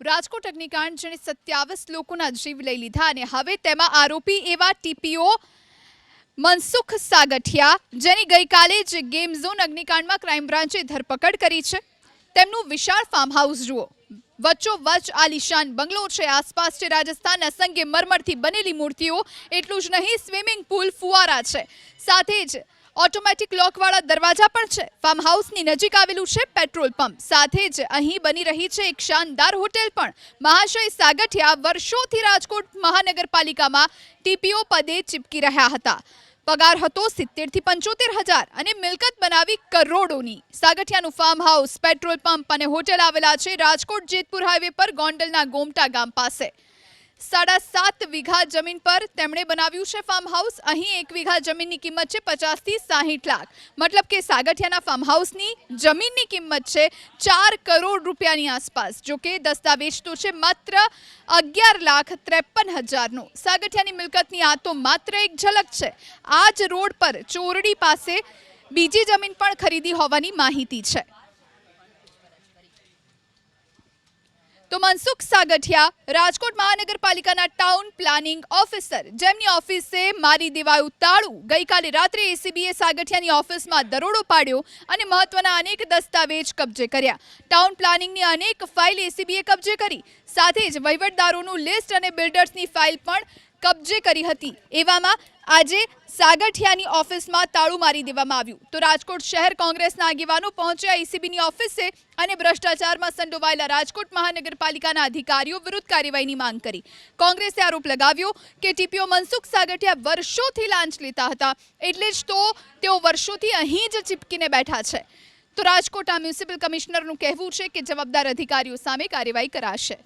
રાજકોટ અગ્નિકાંડ જેણે 27 લોકોના જીવ લઈ લીધા અને હવે તેમાં આરોપી એવા ટીપીઓ મનસુખ સાગઠિયા જેની ગઈકાલે જ ગેમ ઝોન અગ્નિકાંડમાં ક્રાઇમ બ્રાન્ચે ધરપકડ કરી છે. તેમનું વિશાળ ફાર્મ હાઉસ જુઓ, વચ્ચોવચ્ચ આલિશાન બંગલો છે, આસપાસ છે રાજસ્થાનના સંગમરમરથી બનેલી મૂર્તિઓ. એટલું જ નહીં, સ્વિમિંગ પુલ, ફુવારા છે, સાથે જ ઓટોમેટિક લોકવાળા દરવાજા પણ છે. ફાર્મ હાઉસની નજીક આવેલું છે પેટ્રોલ પંપ, સાથે જ અહીં બની રહી છે એક શાનદાર હોટેલ પણ. મહાશય સાગઠિયા વર્ષોથી રાજકોટ મહાનગરપાલિકામાં ટીપીઓ પદે ચીપકી રહ્યા હતા. પગાર હતો 70 થી 75 હજાર અને મિલકત બનાવી કરોડોની. સાગઠિયાનું ફાર્મ હાઉસ, પેટ્રોલ પંપ અને હોટેલ આવેલા છે રાજકોટ જેતપુર હાઈવે પર ગોંડલના ગોમટા ગામ પાસે. 7.5 વીઘા જમીન પર તેમણે બનાવ્યું છે ફાર્મ હાઉસ. અહીં 1 વીઘા જમીનની કિંમત છે 50 થી 60 લાખ. મતલબ કે સાગઠિયાના ફાર્મ હાઉસની જમીનની કિંમત છે 4 કરોડ રૂપિયાની આસપાસ. જો કે દસ્તાવેજ તો છે માત્ર 11,53,000નો. સાગઠિયાની મિલકતની આ તો માત્ર એક ઝલક છે. આ જ રોડ પર ચોરડી પાસે બીજી જમીન પણ ખરીદી હોવાની માહિતી છે. તો મનસુખ સાગઠિયા રાજકોટ મહાનગરપાલિકાના ટાઉન પ્લાનિંગ ઓફિસર, જેમની ઓફિસે મારી દેવાયું તાળું. ગઈકાલે રાત્રે એસીબીએ સાગઠિયાની ઓફિસમાં દરોડો પાડ્યો અને મહત્વના અનેક દસ્તાવેજ કબજે કર્યા. ટાઉન પ્લાનિંગની અનેક ફાઇલ એસીબીએ કબજે કરી, સાથે જ વહીવટદારોનું લિસ્ટ અને બિલ્ડર્સની ફાઇલ પણ કબજે કરી હતી. એવામાં આજે સાગઠિયાની ઓફિસમાં તાળું મારી દેવામાં આવ્યું. તો રાજકોટ શહેર કોંગ્રેસના આગેવાનો પહોંચ્યા એસીબીની ઓફિસે અને ભ્રષ્ટાચારમાં સંડોવાયેલા રાજકોટ મહાનગરપાલિકાના અધિકારીઓ વિરુદ્ધ કાર્યવાહીની માંગ કરી. કોંગ્રેસે આરોપ લગાવ્યો કે ટીપીઓ મનસુખ સાગઠિયા વર્ષોથી લાંચ લેતા હતા, એટલે જ તો તેઓ વર્ષોથી અહીં જ ચીપકીને બેઠા છે. તો રાજકોટના મ્યુનિસિપલ કમિશનરનું કહેવું છે કે જવાબદાર અધિકારીઓ સામે કાર્યવાહી કરાશે.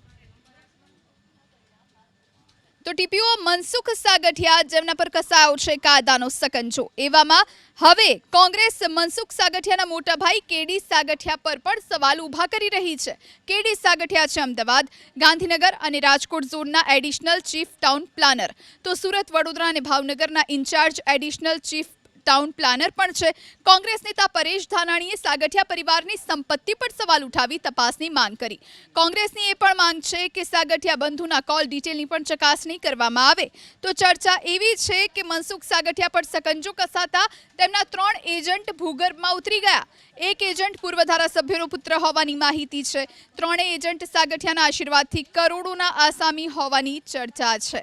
તો ટીપીઓ મનસુખ સાગઠિયા જેમના પર કસાયો છે કાયદાનો સકંજો, એવામાં હવે કોંગ્રેસ મનસુખ સાગઠિયાના મોટા ભાઈ કેડી સાગઠિયા પર પણ સવાલ ઊભા કરી રહી છે. કેડી સાગઠિયા છે અમદાવાદ, ગાંધીનગર અને રાજકોટ ઝોનના એડિશનલ ચીફ ટાઉન પ્લાનર. તો સુરત, વડોદરા અને ભાવનગરના in-charge additional chief town planner પણ છે. કોંગ્રેસ નેતા પરેશ ધાનાણીએ સાગઠિયા પરિવારની સંપત્તિ પર સવાલ ઉઠાવી તપાસની માંગ કરી. કોંગ્રેસની એ પણ માંગ છે કે સાગઠિયા બંધુના કોલ ડિટેલની પણ ચકાસણી કરવામાં આવે. તો ચર્ચા એવી છે કે મનસુખ સાગઠિયા પર સકંજો કસાતા તેમના 3 એજન્ટ ભૂગર્ભમાં ઉતરી ગયા. એક એજન્ટ પૂર્વ ધારાસભ્યનો પુત્ર હોવાની માહિતી છે. 3 એજન્ટ સાગઠિયાના આશીર્વાદથી કરોડોના આસામી હોવાની ચર્ચા છે.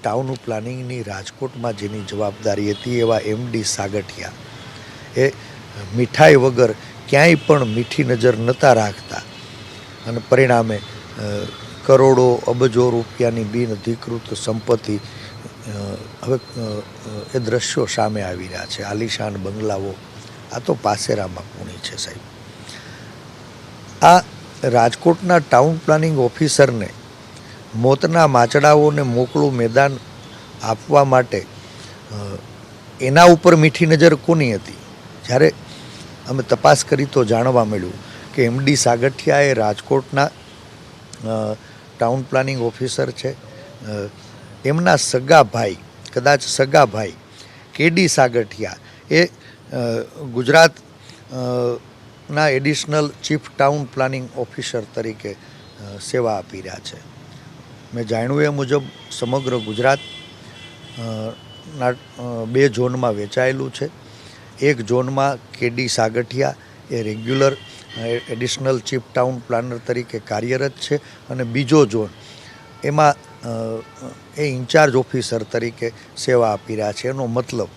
ટાઉન પ્લાનિંગની રાજકોટમાં જેની જવાબદારી હતી એવા એમડી સાગઠિયા એ મીઠાઈ વગર ક્યાંય પણ મીઠી નજર નહોતા રાખતા અને પરિણામે કરોડો અબજો રૂપિયાની બિનઅધિકૃત સંપત્તિ હવે એ દ્રશ્યો સામે આવી રહ્યા છે. આલિશાન બંગલાઓ, આ તો પાસેરામાં પૂણી છે સાહેબ. આ રાજકોટના ટાઉન પ્લાનિંગ ઓફિસરને મોતના માચડાઓને મોકળું મેદાન આપવા માટે એના ઉપર મીઠી નજર કોની હતી? જ્યારે અમે તપાસ કરી તો જાણવા મળ્યું કે એમડી સાગઠિયા એ રાજકોટના ટાઉન પ્લાનિંગ ઓફિસર છે. એમના સગા ભાઈ, કદાચ સગા ભાઈ કેડી સાગઠિયા એ ગુજરાતના additional chief town planning officer તરીકે સેવા આપી રહ્યા છે. મેં જાણ્યું એ મુજબ સમગ્ર ગુજરાત ના 2 ઝોનમાં વેચાયેલું છે. એક ઝોનમાં કેડી સાગઠિયા એ regular additional chief town planner તરીકે કાર્યરત છે અને બીજો ઝોન એમાં એ ઇન્ચાર્જ ઓફિસર તરીકે સેવા આપી રહ્યા છે. એનો મતલબ